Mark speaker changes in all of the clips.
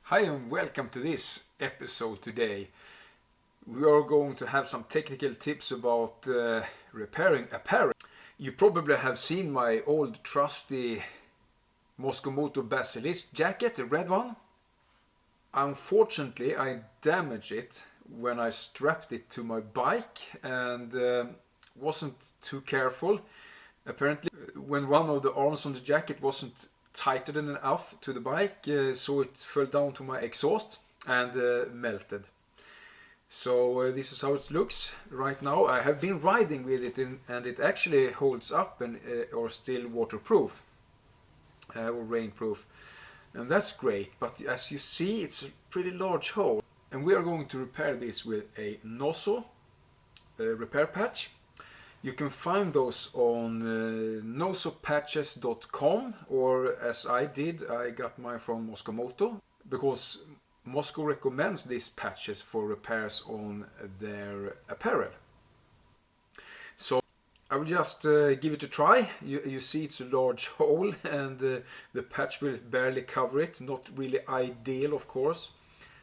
Speaker 1: Hi and welcome to this episode today. We are going to have some technical tips about repairing apparel. You probably have seen my old trusty Mosko Moto Basilisk jacket, the red one. Unfortunately, I damaged it when I strapped it to my bike and wasn't too careful. Apparently, when one of the arms on the jacket wasn't tighter enough to the bike, so it fell down to my exhaust and melted. So this is how it looks right now. I have been riding with it and it actually holds up and or still waterproof or rainproof, and that's great. But as you see, it's a pretty large hole, and we are going to repair this with a NOSO repair patch. You can find those on nosopatches.com, or as I did, I got mine from Mosko Moto, because Mosko recommends these patches for repairs on their apparel. So I will just give it a try. You see it's a large hole and the patch will barely cover it, not really ideal of course.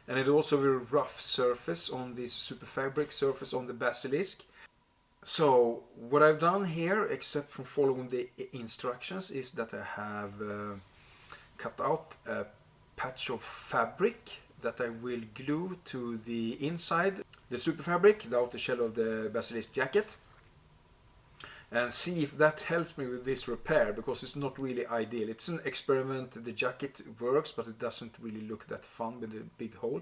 Speaker 1: And it's also a very rough surface on this super fabric surface on the Basilisk. So what I've done here, except from following the instructions, is that I have cut out a patch of fabric that I will glue to the inside, the super fabric, the outer shell of the Basilisk jacket, and see if that helps me with this repair, because it's not really ideal. It's an experiment. The jacket works, but it doesn't really look that fun with a big hole.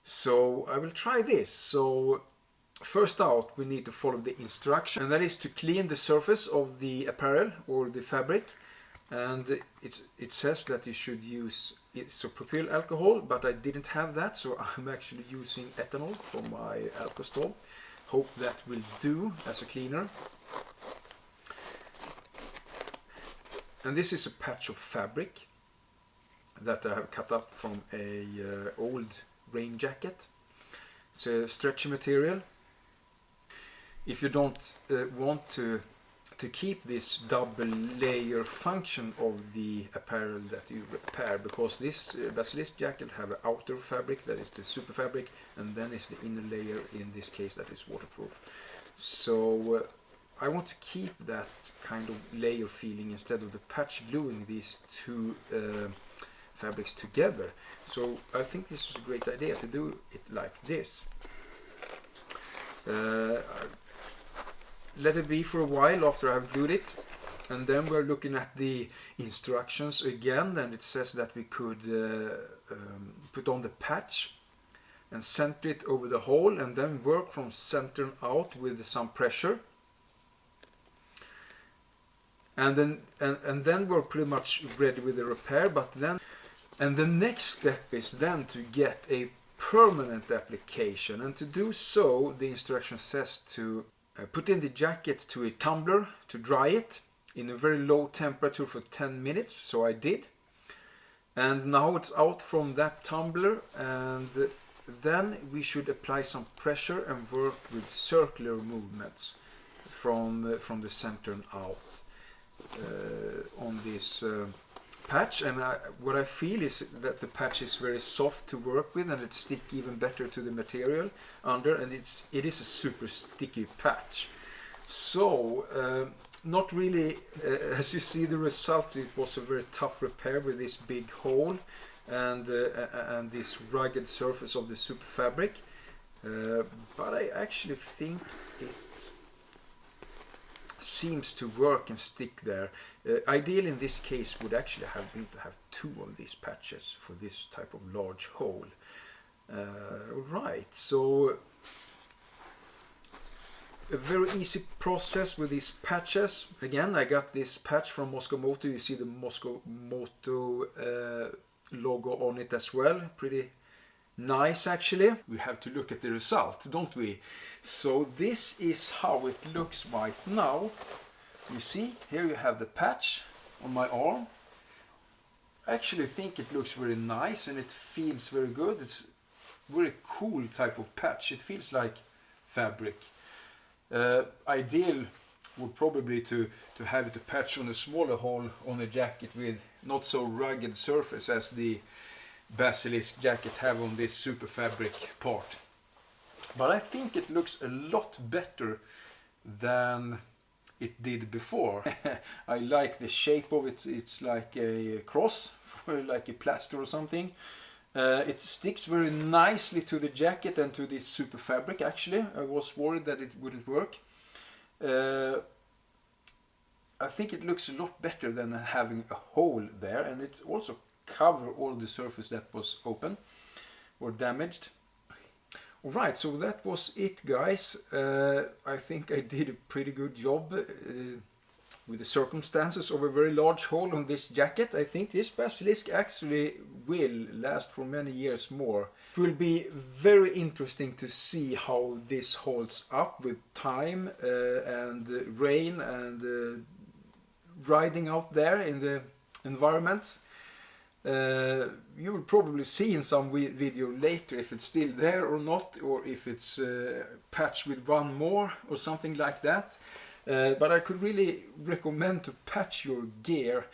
Speaker 1: So I will try this. So first out, we need to follow the instruction, and that is to clean the surface of the apparel or the fabric. And it says that you should use isopropyl alcohol, but I didn't have that, so I'm actually using ethanol for my alcohol. Hope that will do as a cleaner. And this is a patch of fabric that I have cut up from a old rain jacket. It's a stretchy material. If you don't want to keep this double layer function of the apparel that you repair, because this Basilisk jacket have an outer fabric that is the super fabric, and then is the inner layer, in this case that is waterproof. So I want to keep that kind of layer feeling instead of the patch gluing these two fabrics together. So I think this is a great idea to do it like this. Let it be for a while after I've glued it, and then we're looking at the instructions again, and it says that we could put on the patch and center it over the hole, and then work from center out with some pressure. And then we're pretty much ready with the repair. But then, and the next step is then to get a permanent application, and to do so the instruction says to put in the jacket to a tumbler to dry it in a very low temperature for 10 minutes, so I did. And now it's out from that tumbler, and then we should apply some pressure and work with circular movements from the center and out on this patch. And what I feel is that the patch is very soft to work with, and it sticks even better to the material under, and it is a super sticky patch. So not really, as you see the results, it was a very tough repair with this big hole and this rugged surface of the super fabric, but I actually think it seems to work and stick there. Ideal in this case would actually have been to have two of these patches for this type of large hole. Right, so a very easy process with these patches. Again, I got this patch from Mosko Moto. You see the Mosko Moto logo on it as well. Pretty nice actually. We have to look at the result, don't we? So this is how it looks right now. You see, here you have the patch on my arm. I actually think it looks very nice and it feels very good. It's very cool type of patch. It feels like fabric. Ideal would probably to have it a patch on a smaller hole on a jacket with not so rugged surface as the Basilisk jacket have on this super fabric part. But I think it looks a lot better than it did before. I like the shape of it. It's like a cross, like a plaster or something. It sticks very nicely to the jacket and to this super fabric actually. I was worried that it wouldn't work. I think it looks a lot better than having a hole there, and it also covers all the surface that was open or damaged. Alright, so that was it, guys. I think I did a pretty good job with the circumstances of a very large hole on this jacket. I think this Basilisk actually will last for many years more. It will be very interesting to see how this holds up with time and rain and riding out there in the environment. You will probably see in some video later if it's still there or not, or if it's patched with one more or something like that. But I could really recommend to patch your gear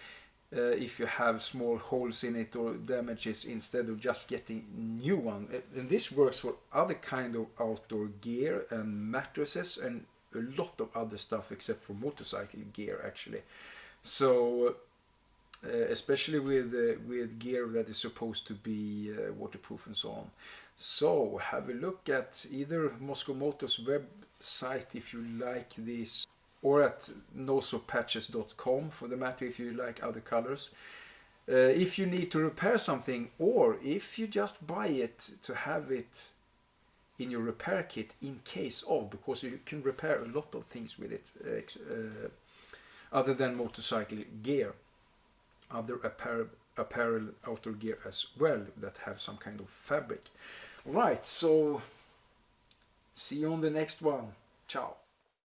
Speaker 1: if you have small holes in it or damages, instead of just getting new one. And this works for other kind of outdoor gear and mattresses and a lot of other stuff except for motorcycle gear actually. So especially with gear that is supposed to be waterproof and so on. So have a look at either Mosko Moto's website if you like this, or at nosopatches.com for the matter if you like other colors. If you need to repair something, or if you just buy it to have it in your repair kit in case of, because you can repair a lot of things with it other than motorcycle gear. Other apparel outdoor gear as well that have some kind of fabric. Alright, so see you on the next one. Ciao.